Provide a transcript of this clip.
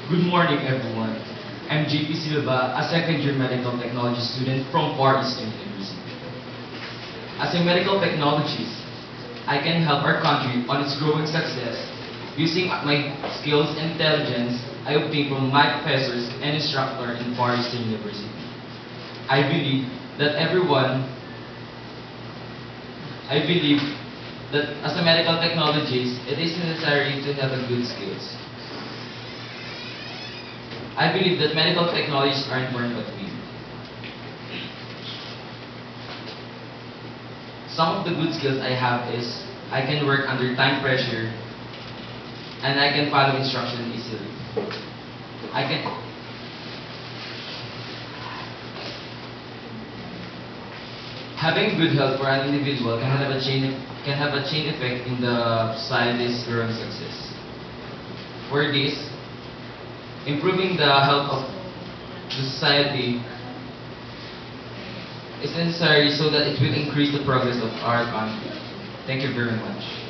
Good morning, everyone. I'm JP Silva, a second-year medical technology student from Far Eastern University. As a medical technologist, I can help our country on its growing success using my skills and intelligence I obtained from my professors and instructor in Far Eastern University. I believe that as a medical technologist, it is necessary to have a good skills. I believe that medical technologies are important but we. Some of the good skills I have is I can work under time pressure and I can follow instruction easily. I can Having good health for an individual can have a chain effect in the society's growing success. For this, improving the health of the society is necessary so that it will increase the progress of our country. Thank you very much.